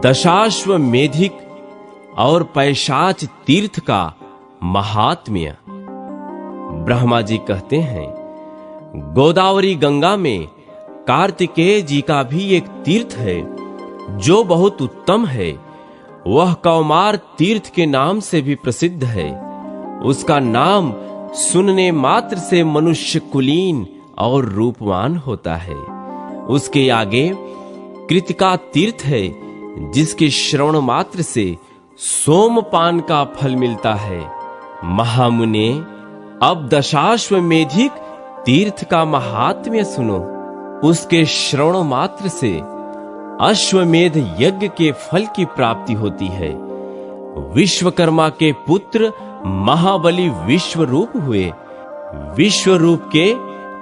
दशाश्वमेधिक और पैशाच तीर्थ का महात्म्य। ब्रह्मा जी कहते हैं, गोदावरी गंगा में कार्तिकेय जी का भी एक तीर्थ है जो बहुत उत्तम है। वह कौमार तीर्थ के नाम से भी प्रसिद्ध है। उसका नाम सुनने मात्र से मनुष्य कुलीन और रूपवान होता है। उसके आगे कृतिका तीर्थ है, जिसके श्रवण मात्र से सोमपान का फल मिलता है। महामुने, अब दशाश्वमेधिक तीर्थ का महात्म्य सुनो। उसके श्रवण मात्र से अश्वमेध यज्ञ के फल की प्राप्ति होती है। विश्वकर्मा के पुत्र महाबली विश्वरूप हुए। विश्वरूप के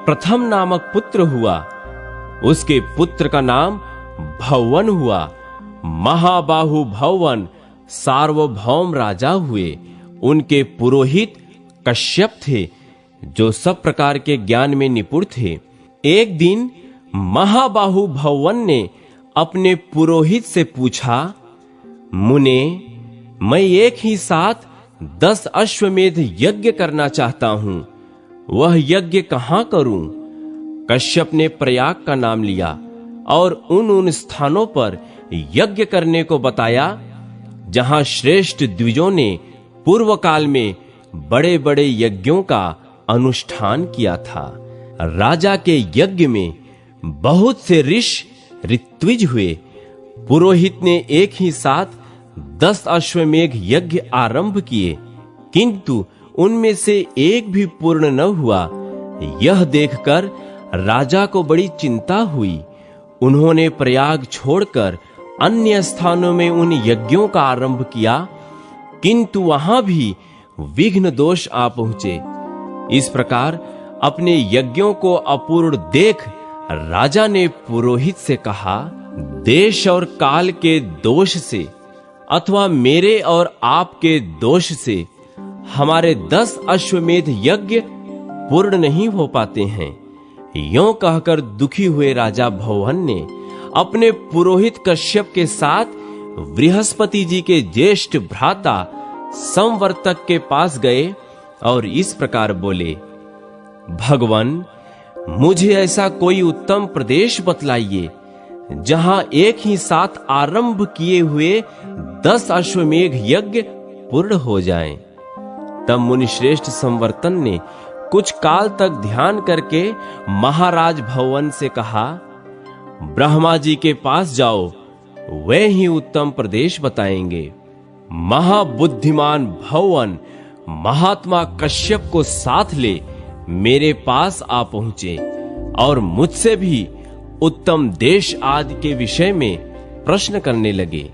प्रथम नामक पुत्र हुआ। उसके पुत्र का नाम भौवन हुआ। महाबाहु भौवन सार्वभौम राजा हुए। उनके पुरोहित कश्यप थे, जो सब प्रकार के ज्ञान में निपुण थे। एक दिन महाबाहु भौवन ने अपने पुरोहित से पूछा, मुने, मैं एक ही साथ 10 अश्वमेध यज्ञ करना चाहता हूं। वह यज्ञ कहां करूं? कश्यप ने प्रयाग का नाम लिया और उन स्थानों पर यज्ञ करने को बताया जहां श्रेष्ठ द्विजों ने पूर्व काल में बड़े बड़े यज्ञों का अनुष्ठान किया था। राजा के यज्ञ में बहुत से ऋत्विज हुए। पुरोहित ने एक ही साथ 10 अश्वमेध यज्ञ आरंभ किए, किंतु उनमें से एक भी पूर्ण न हुआ। यह देखकर राजा को बड़ी चिंता हुई। उन्होंने प्रयाग छोड़कर अन्य स्थानों में उन यज्ञों का आरंभ किया, किंतु वहां भी विघ्न दोष आ पहुंचे। इस प्रकार अपने यज्ञों को अपूर्ण देख राजा ने पुरोहित से कहा, देश और काल के दोष से अथवा मेरे और आपके दोष से हमारे 10 अश्वमेध यज्ञ पूर्ण नहीं हो पाते हैं। यों कहकर दुखी हुए राजा भौवन ने अपने पुरोहित कश्यप के साथ बृहस्पति जी के ज्येष्ठ भ्राता संवर्तक के पास गए और इस प्रकार बोले, भगवान, मुझे ऐसा कोई उत्तम प्रदेश बतलाइए जहां एक ही साथ आरंभ किए हुए 10 अश्वमेध यज्ञ पूर्ण हो जाएं। तब मुनिश्रेष्ठ संवर्तन ने कुछ काल तक ध्यान करके महाराज भौवन से कहा, ब्रह्मा जी के पास जाओ, वे ही उत्तम प्रदेश बताएंगे। महाबुद्धिमान भौवन महात्मा कश्यप को साथ ले मेरे पास आ पहुंचे और मुझसे भी उत्तम देश आदि के विषय में प्रश्न करने लगे।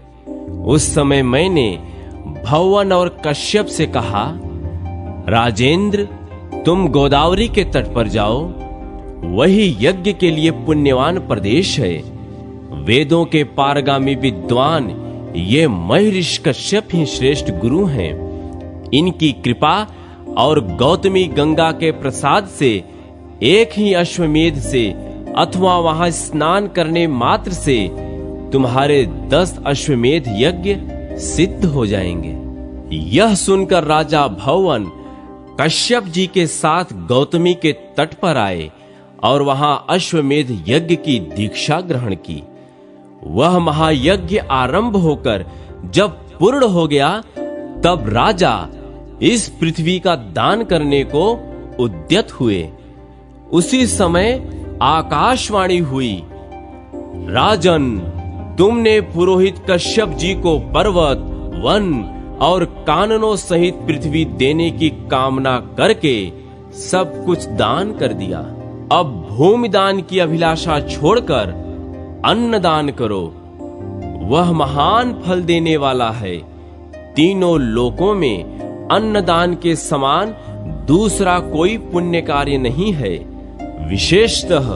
उस समय मैंने भौवन और कश्यप से कहा, राजेंद्र, तुम गोदावरी के तट पर जाओ। वही यज्ञ के लिए पुण्यवान प्रदेश है। वेदों के पारगामी विद्वान ये महर्षि कश्यप ही श्रेष्ठ गुरु हैं। इनकी कृपा और गौतमी गंगा के प्रसाद से एक ही अश्वमेध से अथवा वहां स्नान करने मात्र से तुम्हारे 10 अश्वमेध यज्ञ सिद्ध हो जाएंगे। यह सुनकर राजा भौवन कश्यप जी के साथ गौतमी के तट पर आए और वहां अश्वमेध यज्ञ की दीक्षा ग्रहण की। वह महायज्ञ आरंभ होकर जब पूर्ण हो गया, तब राजा इस पृथ्वी का दान करने को उद्यत हुए। उसी समय आकाशवाणी हुई, राजन, तुमने पुरोहित कश्यप जी को पर्वत, वन और काननों सहित पृथ्वी देने की कामना करके सब कुछ दान कर दिया। अब भूमि दान की अभिलाषा छोड़कर अन्न दान करो। वह महान फल देने वाला है। तीनों लोकों में अन्नदान के समान दूसरा कोई पुण्य कार्य नहीं है। विशेषतः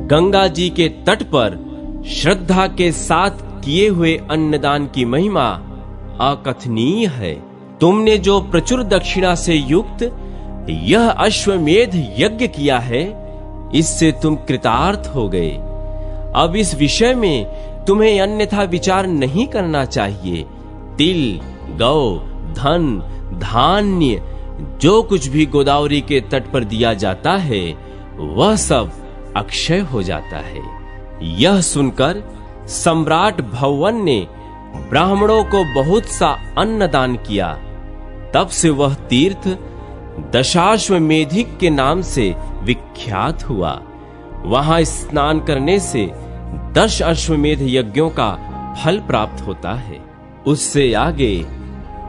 गंगा जी के तट पर श्रद्धा के साथ किए हुए अन्नदान की महिमा अकथनीय है। तुमने जो प्रचुर दक्षिणा से युक्त यह अश्वमेध यज्ञ किया है, इससे तुम कृतार्थ हो गए। अब इस विषय में तुम्हें अन्यथा विचार नहीं करना चाहिए। तिल, गौ, धन, धान्य जो कुछ भी गोदावरी के तट पर दिया जाता है वह सब अक्षय हो जाता है। यह सुनकर सम्राट भवन ने ब्राह्मणों को बहुत सा अन्न दान किया। तब से वह तीर्थ दशाश्वमेधिक के नाम से विख्यात हुआ। वहां स्नान करने से 10 अश्वमेध यज्ञों का फल प्राप्त होता है। उससे आगे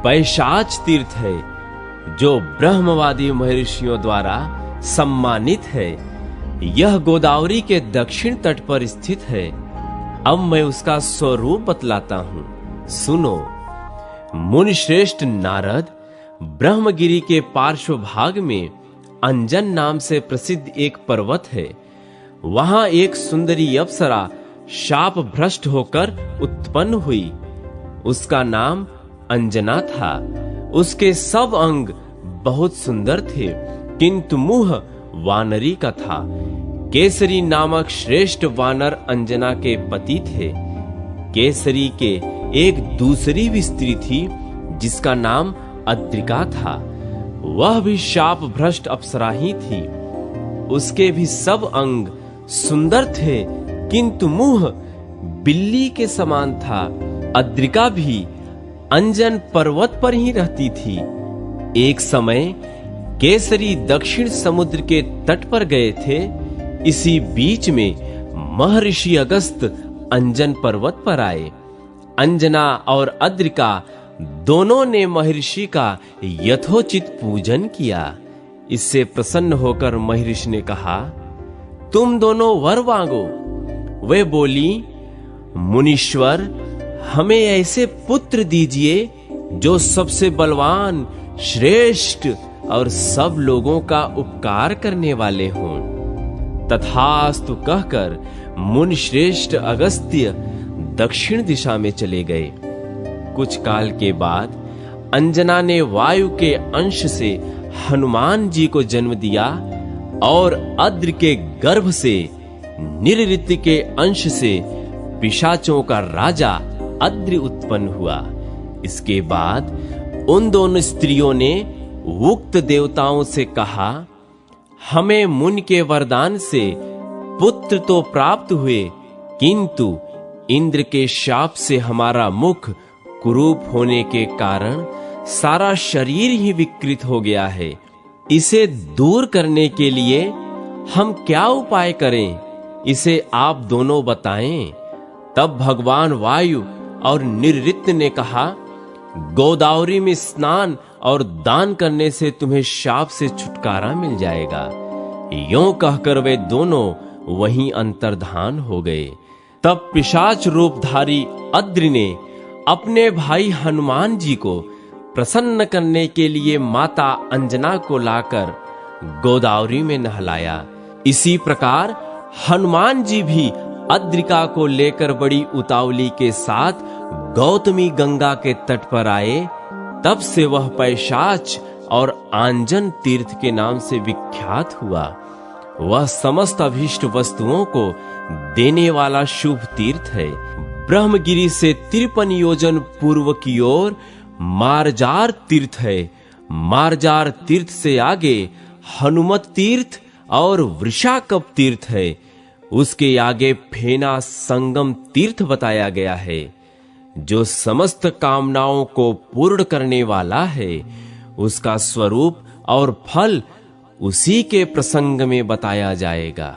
पैशाच तीर्थ है जो ब्रह्मवादी महर्षियों द्वारा सम्मानित है। यह गोदावरी के दक्षिण तट पर स्थित है। अब मैं उसका स्वरूप बतलाता हूं, सुनो। मुनि श्रेष्ठ नारद ब्रह्मगिरि के पार्श्व भाग में अंजन नाम से प्रसिद्ध एक पर्वत है। वहां एक सुंदरी अप्सरा शाप भ्रष्ट होकर उत्पन्न हुई। उसका नाम अंजना था। उसके सब अंग बहुत सुंदर थे, किंतु मुंह वानरी का था। केसरी नामक श्रेष्ठ वानर अंजना के पति थे। केसरी के एक दूसरी भी स्त्री थी जिसका नाम अद्रिका था। वह भी शाप भ्रष्ट अप्सरा ही थी। उसके भी सब अंग सुंदर थे, किंतु मुंह बिल्ली के समान था। अद्रिका भी अंजन पर्वत पर ही रहती थी। एक समय केसरी दक्षिण समुद्र के तट पर गए थे। इसी बीच में महर्षि अगस्त अंजन पर्वत पर आए। अंजना और अद्रिका दोनों ने महर्षि का यथोचित पूजन किया। इससे प्रसन्न होकर महर्षि ने कहा, तुम दोनों वर मांगो। वे बोली, मुनीश्वर, हमें ऐसे पुत्र दीजिए जो सबसे बलवान, श्रेष्ठ और सब लोगों का उपकार करने वाले हों। तथास्तु कहकर मुनि श्रेष्ठ अगस्त्य दक्षिण दिशा में चले गए। कुछ काल के बाद अंजना ने वायु के अंश से हनुमान जी को जन्म दिया और अद्र के गर्भ से निरृति के अंश से पिशाचों का राजा अद्रि उत्पन्न हुआ। इसके बाद उन दोनों स्त्रियों ने उक्त देवताओं से कहा, हमें मुनि के वरदान से पुत्र तो प्राप्त हुए, किंतु इंद्र के शाप से हमारा मुख कुरूप होने के कारण सारा शरीर ही विकृत हो गया है। इसे दूर करने के लिए हम क्या उपाय करें, इसे आप दोनों बताएं। तब भगवान वायु और निरृत्य ने कहा, गोदावरी में स्नान और दान करने से तुम्हें शाप से छुटकारा मिल जाएगा। यों कहकर वे दोनों वहीं अंतर्धान हो गए। तब पिशाच रूपधारी अद्रि ने अपने भाई हनुमान जी को प्रसन्न करने के लिए माता अंजना को लाकर गोदावरी में नहलाया। इसी प्रकार हनुमान जी भी अद्रिका को लेकर बड़ी उतावली के साथ गौतमी गंगा के तट पर आए। तब से वह पैशाच और आंजन तीर्थ के नाम से विख्यात हुआ। वह समस्त अभीष्ट वस्तुओं को देने वाला शुभ तीर्थ है। ब्रह्मगिरि से 53 योजन पूर्व की ओर मार्जार तीर्थ है। मार्जार तीर्थ से आगे हनुमत तीर्थ और वृषाकप तीर्थ है। उसके आगे फेना संगम तीर्थ बताया गया है, जो समस्त कामनाओं को पूर्ण करने वाला है। उसका स्वरूप और फल उसी के प्रसंग में बताया जाएगा।